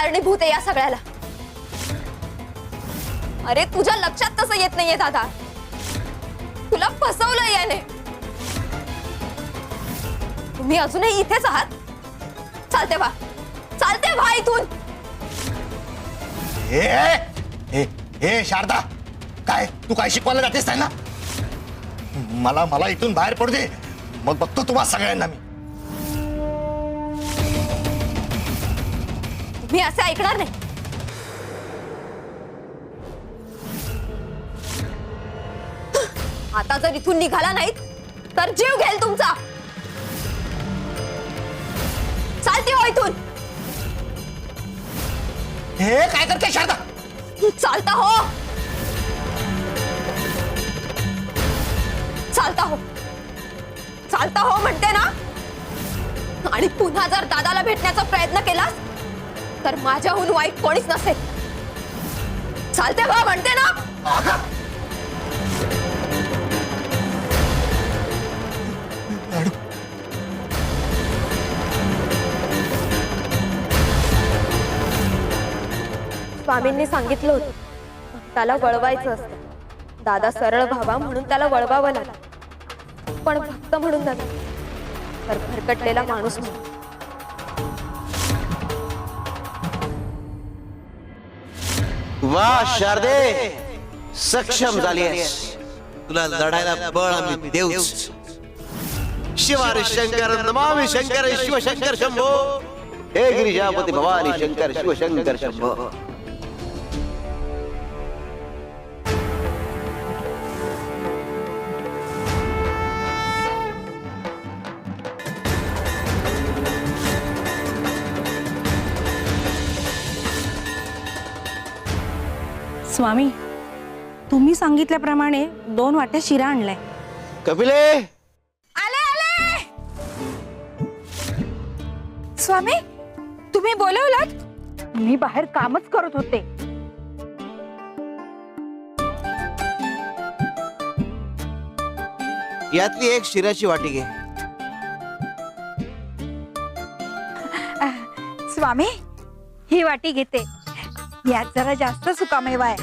कारणीभूत आहे या सगळ्याला। अरे तुझ्या लक्षात कसं येत नाहीये दादा, तुला फसवलं याने। तुम्ही अजूनही इथेच आहात? चालते व्हा इथून। हे शारदा, काय तू काय शिकवायला जातेस ना? मला इथून बाहेर पडू दे, मग बघतो तुम्हाला सगळ्यांना मी। तुम्ही असं ऐकणार नाही। आता जर इथून निघाला नाहीत तर जीव घेईल तुमचा। चालते हो इथून। हे काय करते शारदा? चालता हो, चालता हो म्हणते ना। आणि पुन्हा जर दादाला भेटण्याचा प्रयत्न केलास तर माझ्याहून वाईट कोणीच नसेल। चालते व्हा म्हणते ना। स्वामींनी सांगितलं होतं त्याला वळवायचं असतं। दादा सरळ व्हावा म्हणून त्याला वळवावं लागलं, पण भक्त म्हणून नव्हे तर भरकटलेला माणूस म्हणून। वाह शारदे, सक्षम झालीस। तुला लढायला बळ आम्ही देऊच। शिवारी शंकर नमामि शंकर शिव शंकर शंभो, हे गिरिजापती भवानी शंकर शिव शंकर शंभो। स्वामी, तुम्ही सांगितल्याप्रमाणे 2 वाट्या शिरा आणलाय। कपिले, आले। स्वामी, तुम्ही बोलवलात? मी बाहेर कामच करत होते। यातली एक शिराची वाटी घे। स्वामी, ही वाटी घेते, यात जरा जास्त सुकामेवा आहे।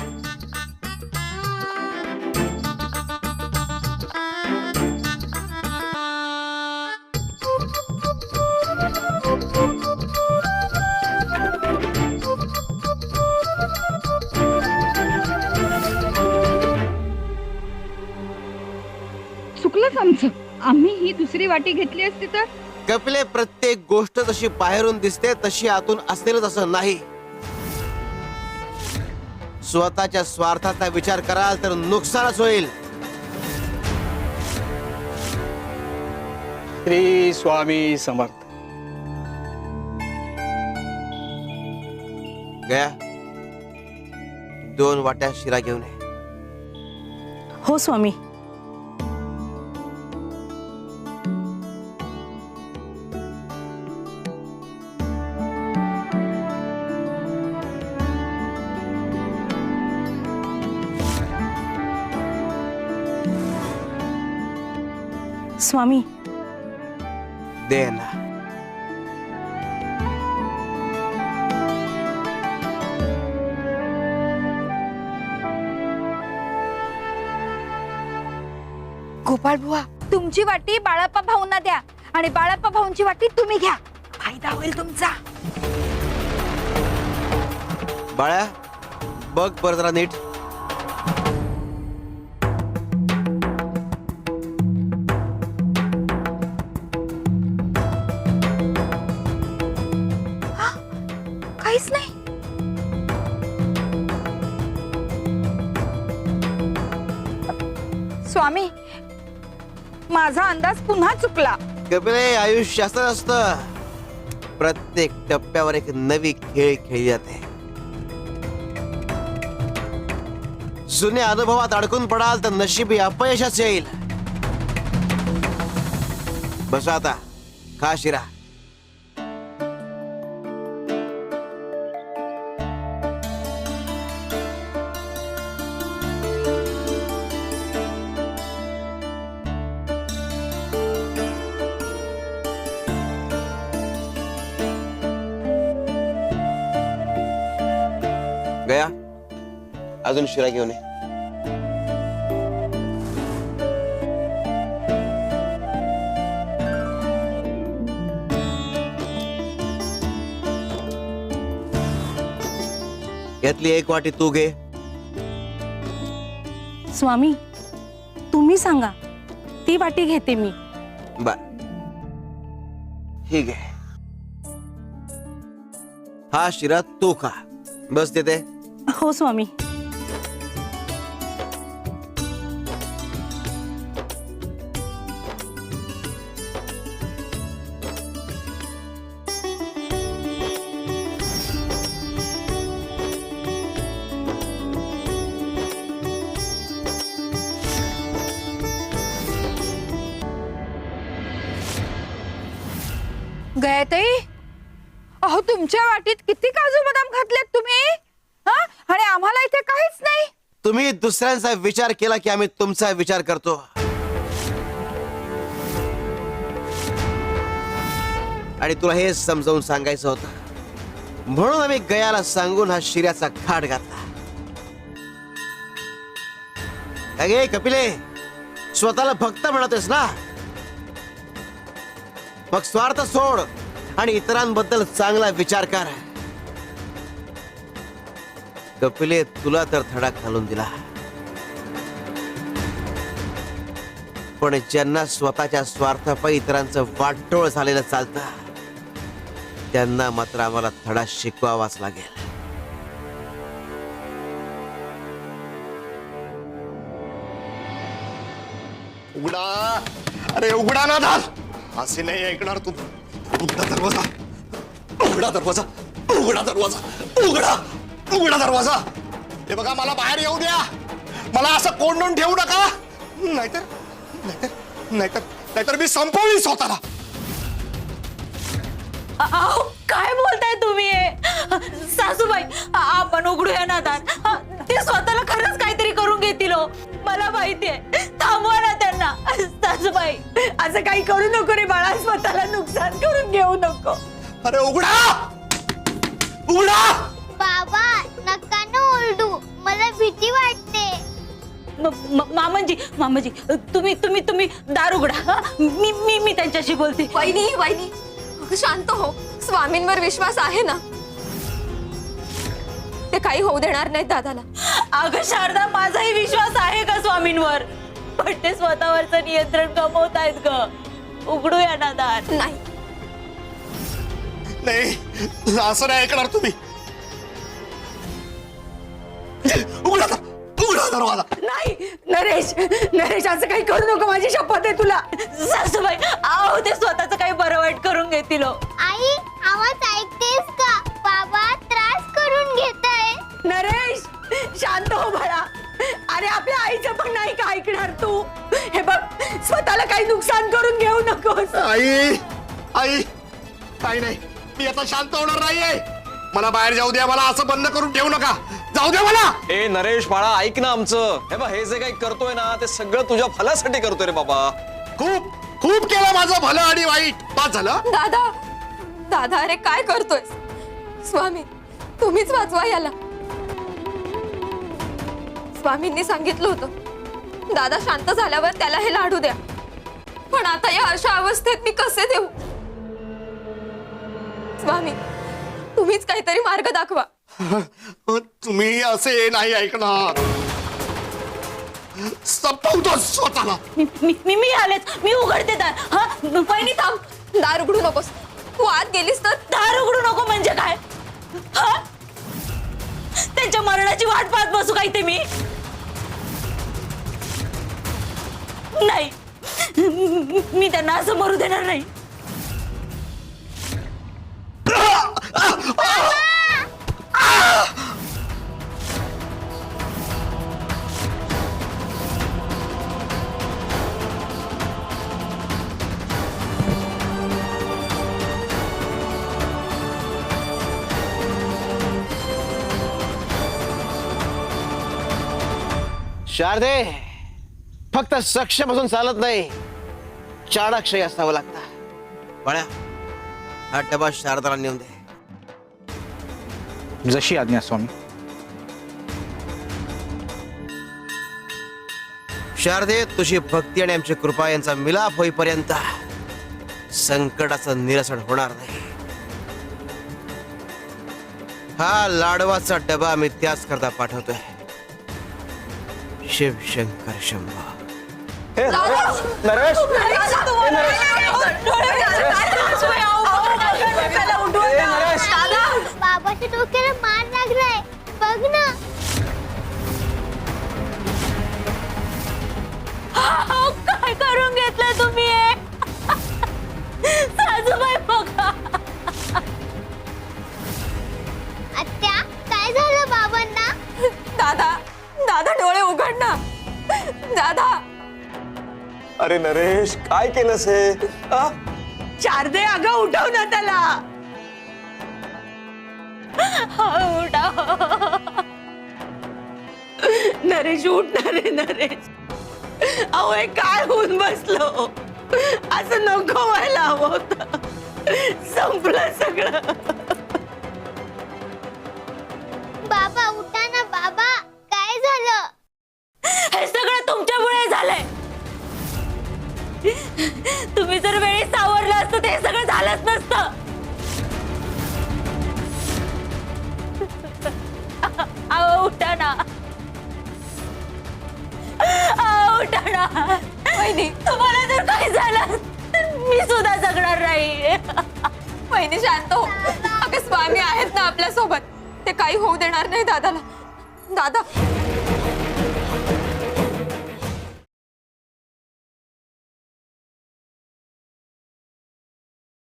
चुकलंच आमचं, आम्ही ही दुसरी वाटी घेतली असती तर। कपिले, प्रत्येक गोष्ट जशी बाहेरून दिसते तशी आतून असेलच असं नाही। स्वतःच्या स्वार्थाचा विचार कराल तर नुकसानच होईल। श्री स्वामी समर्थ। गया, 2 वाट्या शिरा घेऊन ये। हो स्वामी। स्वामी, दे ना। गोपाळ बुवा, तुमची वाटी बाळाप्पा भाऊंना द्या आणि बाळाप्पा भाऊंची वाटी तुम्ही घ्या, फायदा होईल तुमचा। बाळा, बघ बरं जरा नीट। काहीच नाही। स्वामी, माझा अंदाज पुन्हा चुकला। कपिले, आयुष्य असं असतं, प्रत्येक टप्प्यावर एक नवी खेळ खेळली जाते। जुन्या अनुभवात अडकून पडाल तर नशिबी अपयशच येईल। बस आता, खा शिरा। गया अजून शिरा घेऊन ये. घेतली एक वाटी तू घे. स्वामी तुम्ही सांगा ती वाटी घेते मी. बर ठीक आहे. हा शिरा तू खा. बस देते. हो स्वामी. गयाताई, अहो तुमच्या वाटीत किती काजू बदाम घातलेत तुम्ही, हा? आणि आम्हाला इथे काहीच नाही. तुम्ही दुसऱ्यांचा विचार केला की आम्ही तुमचा विचार करतो. आणि तुला हे समजावून सांगायचं होतं म्हणून आम्ही गयाला सांगून हा शिऱ्याचा घाट घातला. अगे कपिले, स्वतःला भक्त म्हणतेस ना, मग स्वार्थ सोड आणि इतरांबद्दल चांगला विचार कर. कपिले, तुला तर धडा घालून दिला, पण ज्यांना स्वतःच्या स्वार्थापायी इतरांचं वाटोळ झालेलं चालतं त्यांना मात्र आम्हाला धडा शिकवावाच लागेल. उघडा, अरे उघडा ना दार. असे नाही ऐकणार तू. उघडा दरवाजा, उघडा दरवाजा, उघडा दरवाजा, उघडा, उघडा दरवाजा. हे बघा, मला बाहेर येऊ द्या. मला असं कोंडून ठेवू नका. नाहीतर नाहीतर नाहीतर नाहीतर मी संपवली स्वतःला. अहो काय बोलताय तुम्ही? सासूबाई, आपण उघडूया ना दार. ते स्वतःला खरंच काहीतरी करून घेतील. मला माहितीये. थांबवा ना त्यांना. सासूबाई, असं काही करू नको रे बाळा. स्वतःला नुकसान करून घेऊ नको. अरे उघडा, उघडा. बाबा नका ना ओरडू, मला भीती वाटते. मामाजी, मामाजी, तुम्ही तुम्ही तुम्ही दार उघडा. हा? मी मी मी त्यांच्याशी बोलते. वहिनी वहिनी, अगं शांत हो. स्वामींवर विश्वास आहे ना, ते काही होऊ देणार नाहीत दादाला. अगं शारदा, माझाही विश्वास आहे का स्वामींवर, पण ते स्वतःवरचं नियंत्रण गमावतायत ग. उघडूया ना दार. नाही नाही, असं नाही ऐकणार तुम्ही. उघडा, उघडा दरवाजा. नाही नरेश, नरेश, असं काही करू नको. माझी शपथ आहे तुला. सासूबाई, आहो ते स्वतःच काही बरं वाईट करून घेतील. आई आवाज ऐकतेस का? बाबा त्रास करून घेताय. नरेश, शांत हो बाळा. अरे आपल्या आईचं पण नाही का ऐकणार तू? हे बघ, स्वतःला काही नुकसान करून घेऊ नकोस. आई, आई, काही नाही. मी आता शांत होणार नाहीये. मला बाहेर जाऊ द्या. मला असं बंद करून ठेवू नका. जाऊ द्या मला. ए नरेश बाळा, ऐक ना आमचं. हे बा, हे जे काही करतोय ना ते सगळं तुझ्या भल्यासाठी करतोय रे बाबा. खूप खूप केलं माझं भलं आणि वाईट. पास झालं. दादा, दादा, अरे काय करतोय? स्वामी, तुम्हीच वाचवा याला. स्वामींनी सांगितलं होतं दादा शांत झाल्यावर त्याला हे लाडू द्या, पण आता या अशा अवस्थेत मी कसे देऊ? स्वामी, तुम्हीच काहीतरी मार्ग दाखवा. तुम्ही असे नाही ऐकणार. संपवतो स्वतःला. मी आलेच. मी उघडते दार. हा, पहिली थांब. दार उघडू नकोस. तू आत गेलीस तर दार उघडू नको म्हणजे काय? हा? त्यांच्या मरणाची वाट पाहत बसू काय ते मी? नाही, मी त्यांना असं मरू देणार नाही. शारदे, फक्त सक्षम असून चालत नाही, चाणाक्षय असावं लागतं. बाळ्या, हा डबा शारदाला नेऊन दे. जशी आज्ञा स्वामी. शारदे, तुझी भक्ती आणि आमची कृपा यांचा मिलाप होईपर्यंत संकटाचं निरसन होणार नाही. हा लाडवाचा डबा मी त्याच करता पाठवतोय. शिवशंकर शंभो. हे नरेश, नरेश, बाबाच्या डोक्याला मार लागलाय बघ ना. काय करून घेतलं तुम्ही हे? सासूबाई बघा. आत्या काय झालं बाबांना? दादा दादा डोळे उघड ना. दादा अरे नरेश, काय केलंस हे? आ? शारदे, अगं उठव ना त्याला. नरेश, उठ ना रे नरेश. अहो हे काय होऊन बसलो? असं नको व्हायला हवं होतं. संपलं सगळं. बाबा उठा ना बाबा, काय झालं? हे सगळं तुमच्यामुळे झालंय. तुम्ही जर वेळी सावरलं असतं ते सगळं झालंच नसतं. अहो उठा ना. अहो उठा ना. वहिनी तुम्हाला जर काही झालं तर मी सुद्धा जगणार नाही. वहिनी शांत हो. अगं स्वामी आहेत ना आपल्या सोबत. ते काही होऊ देणार नाही दादाला. दादा